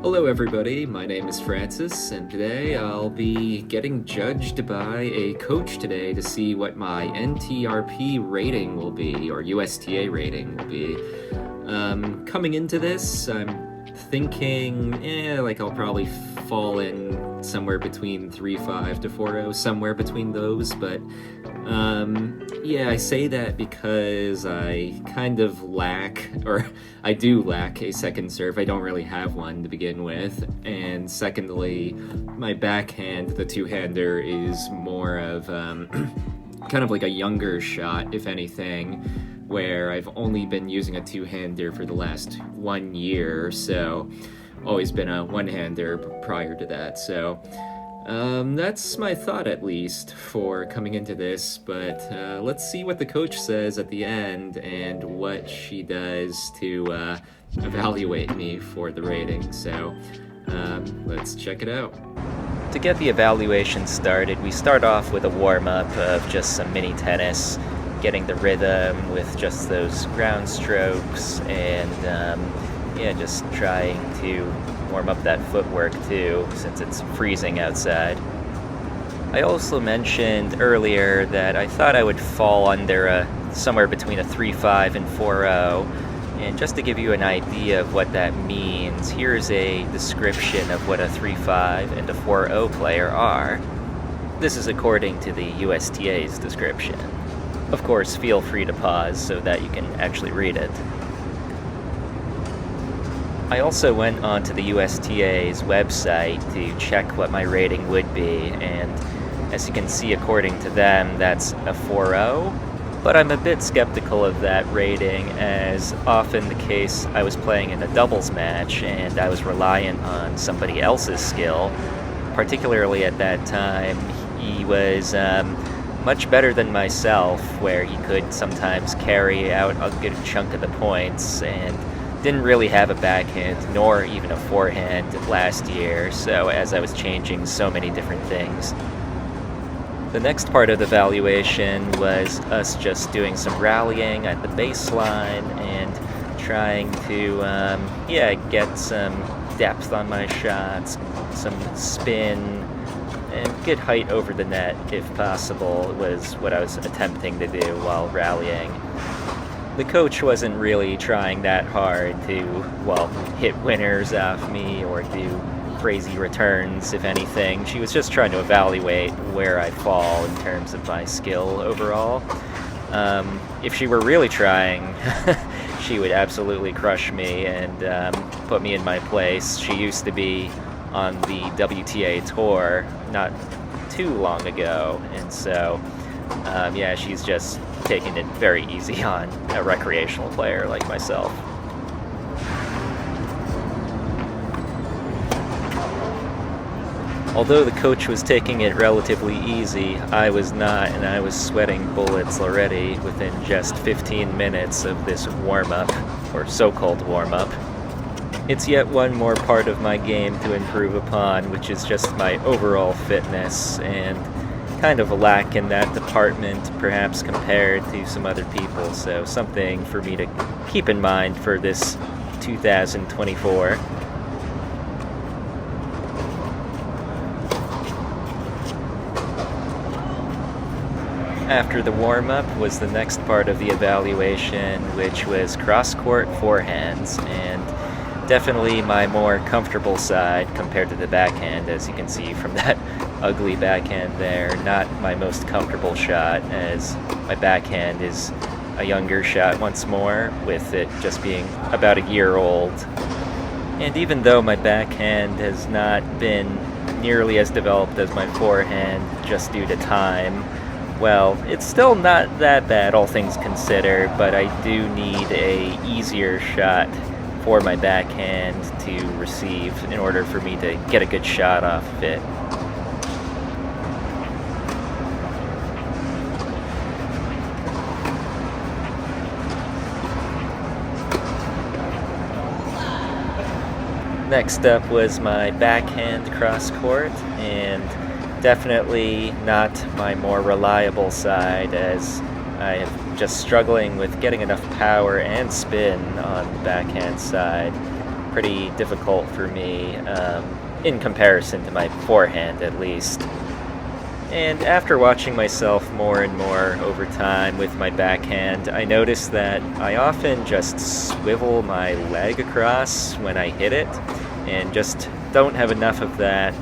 Hello everybody, my name is Francis, and today I'll be getting judged by a coach today to see what my NTRP rating will be, or USTA rating will be. Coming into this, I'm thinking, I'll probably fall in somewhere between 3.5 to 4.0, somewhere between those, but I say that because I kind of lack, or I do lack a second serve. I don't really have one to begin with, and secondly, my backhand, the two-hander, is more of kind of like a younger shot, if anything, where I've only been using a two-hander for the last 1 year, so always been a one-hander prior to that, so that's my thought, at least, for coming into this, but let's see what the coach says at the end and what she does to evaluate me for the rating, so let's check it out. To get the evaluation started, we start off with a warm-up of just some mini tennis, getting the rhythm with just those ground strokes, and just trying to warm up that footwork too, since it's freezing outside. I also mentioned earlier that I thought I would fall under somewhere between a 3.5 and 4.0, and just to give you an idea of what that means, here's a description of what a 3.5 and a 4.0 player are. This is according to the USTA's description. Of course, feel free to pause so that you can actually read it. I also went onto the USTA's website to check what my rating would be, and as you can see, according to them, that's a 4.0, but I'm a bit skeptical of that rating, as often the case I was playing in a doubles match and I was reliant on somebody else's skill. Particularly at that time, he was much better than myself, where he could sometimes carry out a good chunk of the points, and didn't really have a backhand nor even a forehand last year, so as I was changing so many different things. The next part of the evaluation was us just doing some rallying at the baseline and trying to get some depth on my shots, some spin, and good height over the net if possible was what I was attempting to do while rallying. The coach wasn't really trying that hard to, hit winners off me or do crazy returns, if anything. She was just trying to evaluate where I fall in terms of my skill overall. If she were really trying, she would absolutely crush me and put me in my place. She used to be on the WTA tour not too long ago, and so she's just taking it very easy on a recreational player like myself. Although the coach was taking it relatively easy, I was not, and I was sweating bullets already within just 15 minutes of this warm-up, or so-called warm-up. It's yet one more part of my game to improve upon, which is just my overall fitness, and kind of a lack in that department, perhaps compared to some other people, so something for me to keep in mind for this 2024. After the warm-up was the next part of the evaluation, which was cross-court forehands, and definitely my more comfortable side compared to the backhand, as you can see from that ugly backhand there. Not my most comfortable shot, as my backhand is a younger shot once more, with it just being about a year old. And even though my backhand has not been nearly as developed as my forehand just due to time, it's still not that bad, all things considered, but I do need a easier shot for my backhand to receive in order for me to get a good shot off of it. Next up was my backhand cross court, and definitely not my more reliable side, as I am just struggling with getting enough power and spin on the backhand side. pretty difficult for me, in comparison to my forehand at least. And after watching myself more and more over time with my backhand, I noticed that I often just swivel my leg across when I hit it, and just don't have enough of that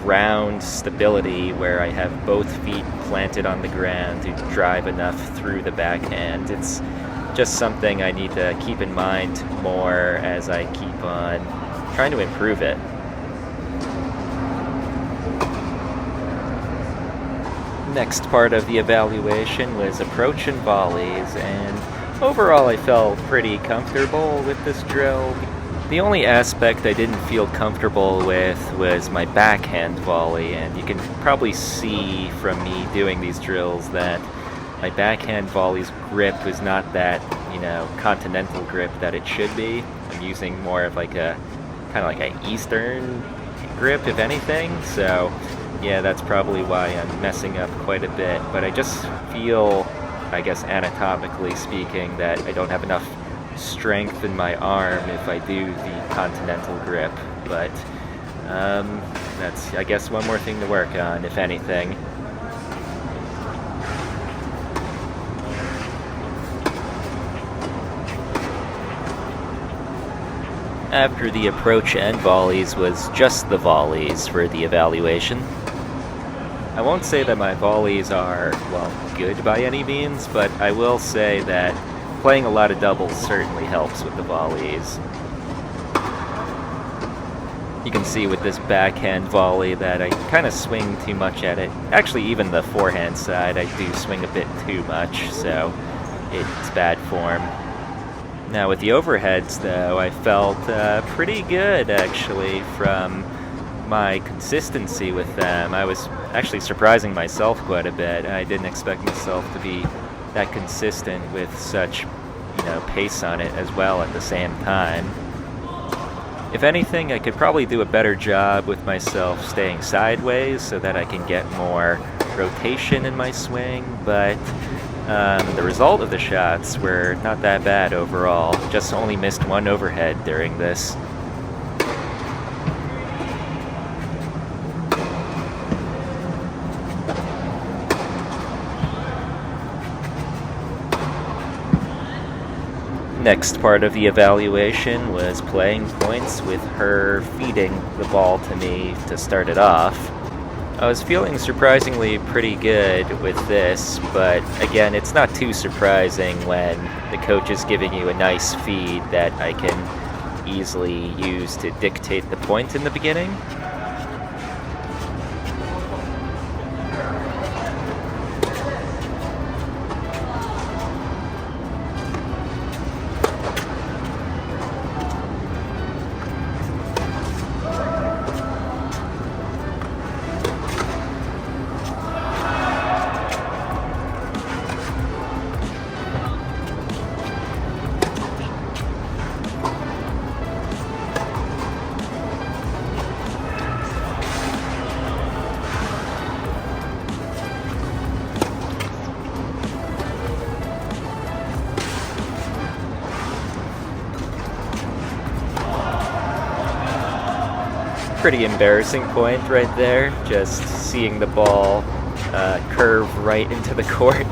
ground stability where I have both feet planted on the ground to drive enough through the backhand. It's just something I need to keep in mind more as I keep on trying to improve it. Next part of the evaluation was approach and volleys, and overall I felt pretty comfortable with this drill. The only aspect I didn't feel comfortable with was my backhand volley, and you can probably see from me doing these drills that my backhand volley's grip is not that, continental grip that it should be. I'm using more of like a kind of like an Eastern grip, if anything, so yeah, that's probably why I'm messing up quite a bit, but I just feel, I guess anatomically speaking, that I don't have enough strength in my arm if I do the continental grip, but that's, I guess, one more thing to work on, if anything. After the approach and volleys was just the volleys for the evaluation. I won't say that my volleys are, good by any means, but I will say that playing a lot of doubles certainly helps with the volleys. You can see with this backhand volley that I kind of swing too much at it. Actually, even the forehand side, I do swing a bit too much, so it's bad form. Now with the overheads, though, I felt pretty good, actually, from my consistency with them. I was actually surprising myself quite a bit. I didn't expect myself to be that consistent with such, pace on it as well at the same time. If anything, I could probably do a better job with myself staying sideways so that I can get more rotation in my swing, but the result of the shots were not that bad overall. Just only missed one overhead during this. Next part of the evaluation was playing points with her feeding the ball to me to start it off. I was feeling surprisingly pretty good with this, but again, it's not too surprising when the coach is giving you a nice feed that I can easily use to dictate the point in the beginning. Pretty embarrassing point right there, just seeing the ball curve right into the court.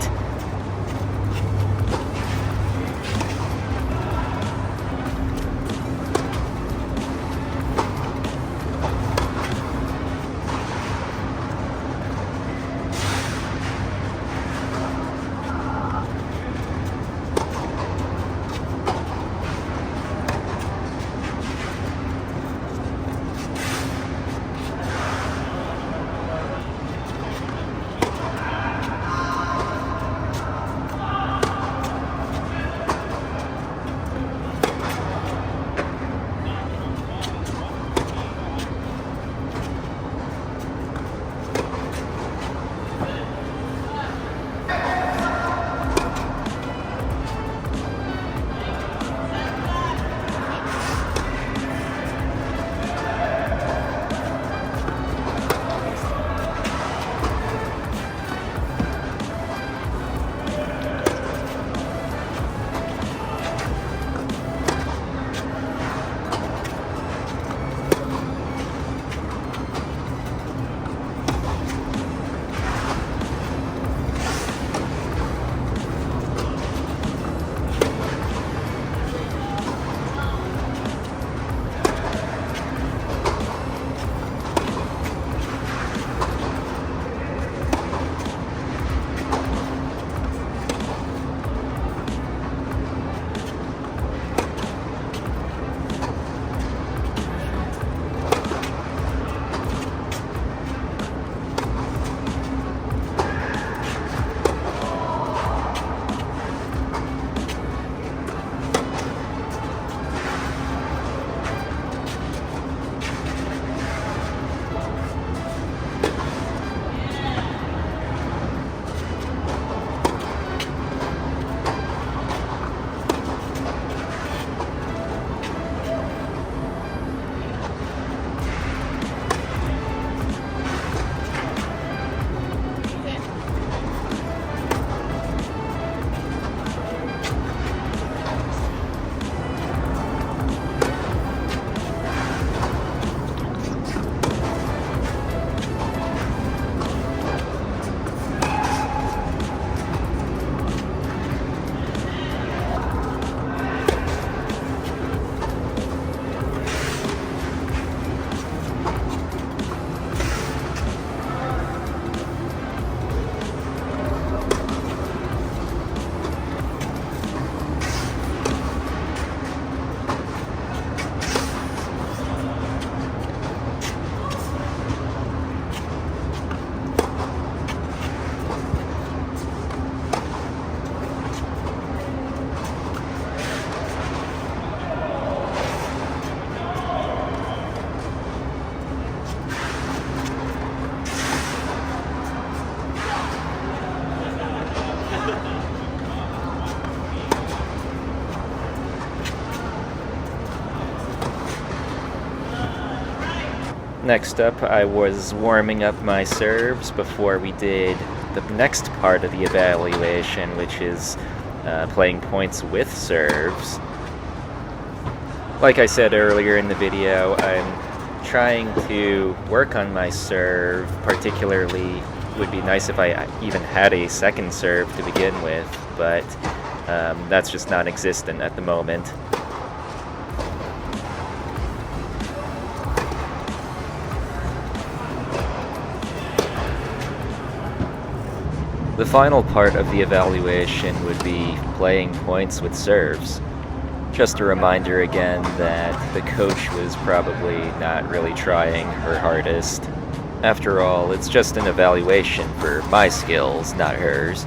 Next up, I was warming up my serves before we did the next part of the evaluation, which is playing points with serves. Like I said earlier in the video, I'm trying to work on my serve. Particularly, it would be nice if I even had a second serve to begin with, but that's just non-existent at the moment. The final part of the evaluation would be playing points with serves. Just a reminder again that the coach was probably not really trying her hardest. After all, it's just an evaluation for my skills, not hers.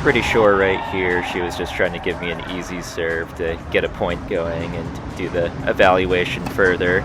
Pretty sure right here she was just trying to give me an easy serve to get a point going and do the evaluation further.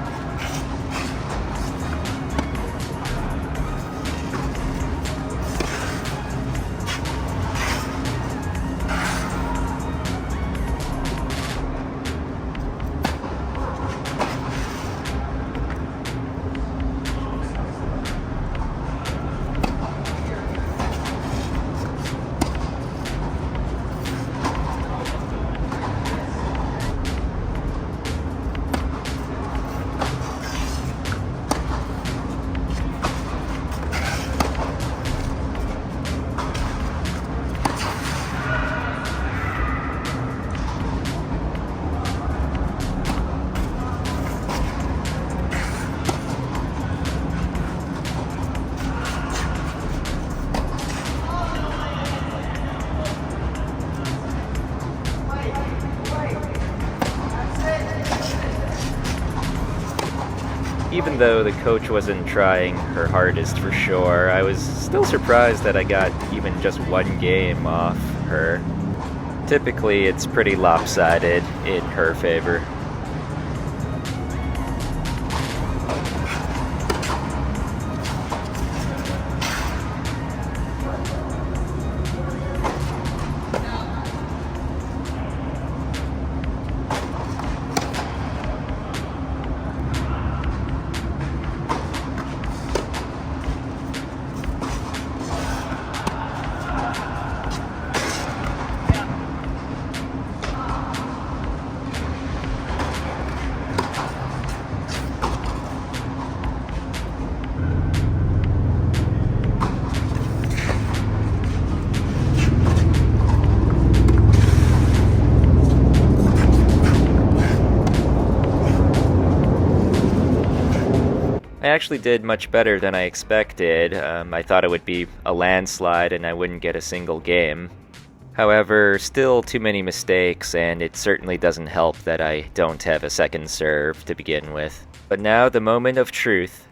Even though the coach wasn't trying her hardest for sure, I was still surprised that I got even just one game off her. Typically, it's pretty lopsided in her favor. I actually did much better than I expected. I thought it would be a landslide and I wouldn't get a single game. However, still too many mistakes, and it certainly doesn't help that I don't have a second serve to begin with. But now the moment of truth.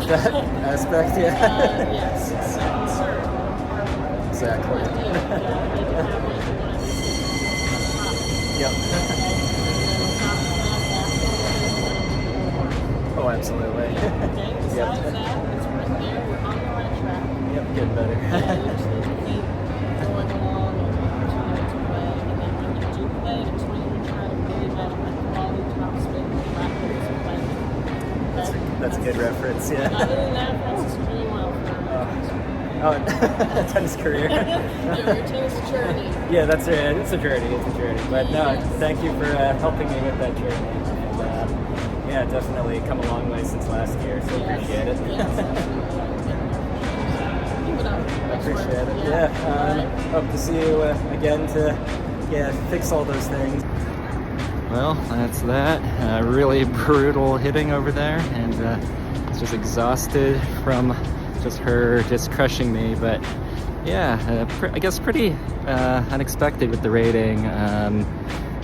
That aspect, yeah. Yes, Exactly. Yep. Oh, absolutely. Okay, besides Yep. that, it's right there. You're on the right track. Yep, getting Yeah, better. you just need to keep going along and continue to play. And then when you do play, it's when you're trying to really measure quality top spin practice and play. Okay? That's a good reference, yeah. Other than that, Francis is doing well for tennis career. your tennis journey. Yeah, that's right. It's a journey. It's a journey. But no, Yes. thank you for helping me with that journey. And yeah, definitely come a long way since last year. So Yes. appreciate it. Yes, keep it up. Appreciate it. Yeah. Yeah. Hope to see you again to fix all those things. Well, that's that. Really brutal hitting over there, and it's just exhausted from just her just crushing me. But yeah, I guess pretty unexpected with the rating.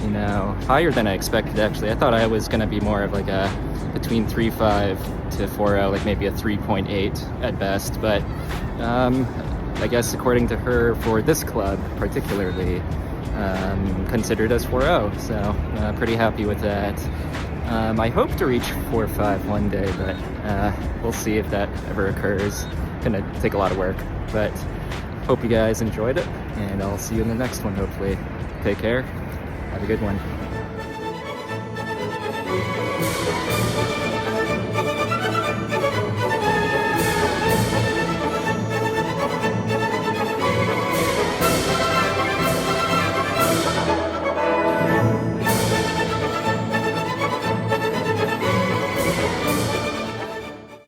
You know, higher than I expected actually. I thought I was going to be more of like a between 3.5 to 4.0, like maybe a 3.8 at best. But I guess according to her, for this club particularly, considered as 4.0, so pretty happy with that. I hope to reach 4.5 one day, but we'll see if that ever occurs. Gonna take a lot of work, but hope you guys enjoyed it, and I'll see you in the next one hopefully. Take care, have a good one.